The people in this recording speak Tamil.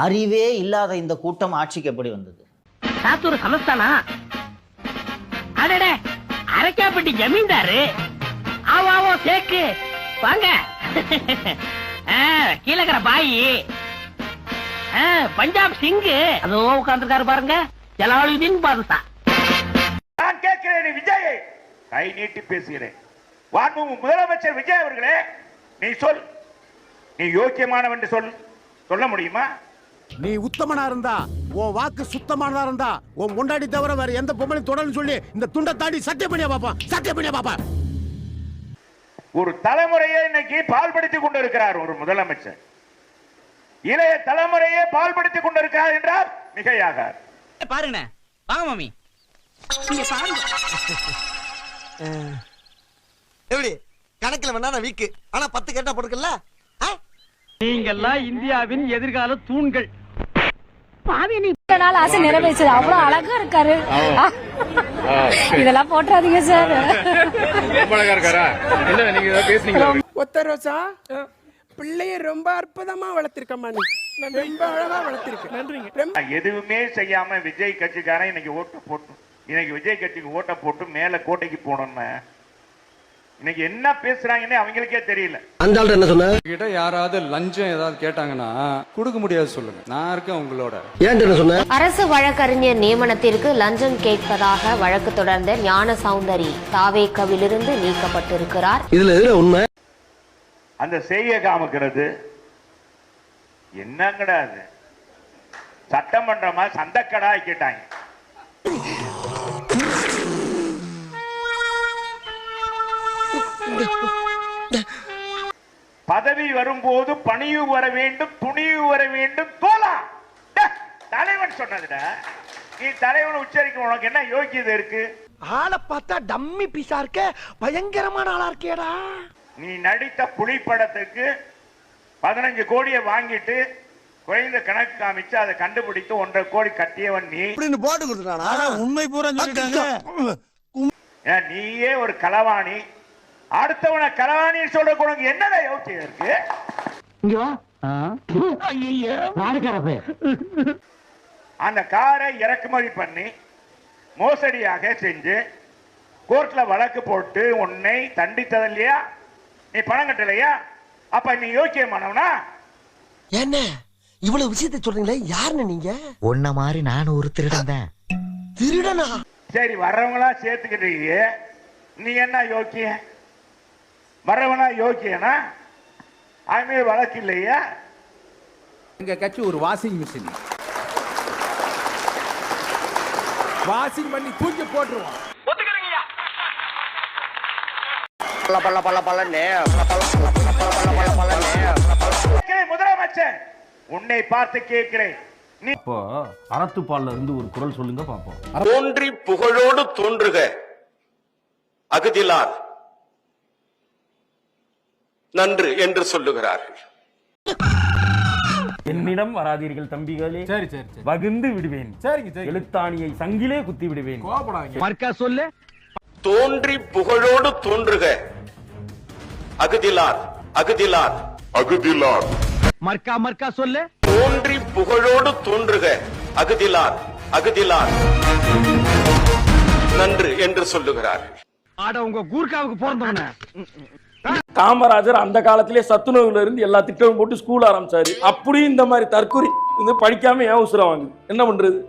அறிவே இல்லாத இந்த கூட்டம் ஆட்சிக்கு எப்படி வந்தது? சாத்தூர் சமஸ்தானா? அடடே, அரக்காப்பட்டி ஜமீன்தாரு. ஆவாவோ சேக்கு வாங்க. கீழக்கிற பாயி பஞ்சாப் சிங்கு அதோ உட்கார்ந்துருக்காரு பாருங்க, ஜலாலுதீன் பாதுஷா. நான் கேட்கிறேன் விஜய், கை நீட்டி பேசுகிறேன். வான்மூ முதலமைச்சர் விஜய் அவர்களே, நீ சொல், நீ யோக்கியமானவன் என்று சொல்ல முடியுமா? நீ உத்தமனா இருந்தா, உன் வாக்கு சுத்தமானதா இருந்தா, உன் முன்னாடி தவிர வேற எந்த பொம்பளையும் தொடர்ந்து சொல்லி இந்த துண்டை தாண்டி சத்தியம் பண்ணியா பாப்பா. ஒரு தலைமுறையை இன்னைக்கு பால்படுத்திக் கொண்டிருக்கிறார் ஒரு முதலமைச்சர். இளைய தலைமுறையை பால்படுத்திக் கொண்டிருக்கிறார் என்றால் மிகையாக. பாருங்க, வாங்க மாமி. எப்படி கணக்குல வேணா நான் வீக்கு, ஆனா 10 கேட்டா போட்டுக்கல. நீங்கெல்லாம் இந்தியாவின் எதிர்கால தூண்கள். ஆசை நிறைவேற்றது, அவ்வளவு அழகா இருக்காரு. இதெல்லாம் போட்டுறாதீங்க சார். ஒத்த ரோசா பிள்ளைய ரொம்ப அற்புதமா வளர்த்திருக்கமா, நீ ரொம்ப அழகா வளர்த்திருக்க. நன்றிங்க. எதுவுமே செய்யாம விஜய் கட்சிக்காரன் இன்னைக்கு விஜய் கட்சிக்கு ஓட்ட போட்டு மேல கோட்டைக்கு போனோம்னா இன்னைக்கு என்ன பேசுறாங்கன்னு அவங்களுக்கே தெரியல. அந்த ஆள் என்ன சொன்ன? கிட்ட யாராவது லஞ்சம் ஏதாவது கேட்டாங்கன்னா கொடுக்க முடியாது சொல்லுங்க, நான் இருக்கேன் உங்களோட. ஏன் என்ன சொன்ன? அரசு வழக்கறிஞர் நியமனத்திற்கு லஞ்சம் கேட்பதாக வழக்கு தொடர்ந்த ஞான சௌந்தரி தாவேக்கவிலிருந்து நீக்கப்பட்டிருக்கிறார். இதுல எதுல உண்மை? அந்த செய்ய காமிக்கிறது என்னங்கடா அது? சட்டமன்றமா சந்தக்கடா கேட்டாங்க. பதவி வரும்போது பணிவு வர வேண்டும், துணிவு வர வேண்டும். தோலா தலைவன் சொன்னதுடா, நீ தலைவன் உச்சரிக்க உனக்கு என்ன யோக்கியதை இருக்கு? ஆளை பார்த்தா டம்மி பீஸா இருக்க, பயங்கரமான ஆளா இருக்கேடா. நீ நடித்த புலி படத்துக்கு 15 கோடியை வாங்கிட்டு குறைந்த கணக்கு காமிச்சு அதை கண்டுபிடித்து 1.5 கோடி கட்டியவன் நீ. போட்டு கொடுத்துட்டானா? உண்மை பூரா சொல்லிட்டாங்க. நீயே ஒரு களவாணி, அடுத்தவனை களவாணி சொல்ற உனக்கு என்னடா யோக்கியம் இருக்கு? அந்த காரை இறக்குமதி பண்ணி மோசடியாக செஞ்சு கோர்ட்ல வழக்கு போட்டு உன்னை தண்டித்தது இல்லையா? நீ பணம் கட்டலையா? அப்ப நீ யோக்கியமானவனா? என்ன இவ்வளவு விஷயத்தை சொல்றீங்களே, யாருன்னு நீங்க? உன்ன மாதிரி நானும் ஒரு திருடன் தான். திருடனா? சரி, வர்றவங்களா சேர்த்துக்கிட்டீங்க, நீ என்ன யோக்கிய? வர்றவனா யோக்கியனா? அதுமே வழக்கு இல்லையா? எங்க கட்சி ஒரு வாஷிங் மிஷின், வாஷிங் பண்ணி தூக்கி போட்டுருவோம். முதலமைச்சர் உன்னை பார்த்து கேட்கிறேன், நீ அறத்துப்பால்ல இருந்து ஒரு குரல் சொல்லுங்க பாப்போம். தோன்றி புகழோடு தோன்றுக அகுதிலார் நன்று என்று சொல்லுகிறார்கள். என்னிடம் வராதீர்கள் தம்பிகளே, சரி சரி சரி, வகுந்து விடுவேன். சரிங்க சரி, எழுத்தாணியை சங்கிலே குத்தி விடுவேன். மர்க்கா சொல்லு. தோன்றி புகழோடு தோன்றுக அகுதிலார் அகுதிலார் அகுதிலார். மர்க்கா சொல்லு. தோன்றி புகழோடு தோன்றுக அகுதிலார் அகுதிலார் நன்று என்று சொல்லுகிறார்கள். ஆட உங்க கூர்க்காவுக்கு பிறந்தவன காமராஜர் அந்த காலத்திலே சத்துணவுல இருந்து எல்லா திட்டமும் போட்டு ஸ்கூல் ஆரம்பிச்சாரு. அப்படியும் இந்த மாதிரி தற்கொலை படிக்காம ஏன் உசுரம் வாங்க என்ன பண்றது?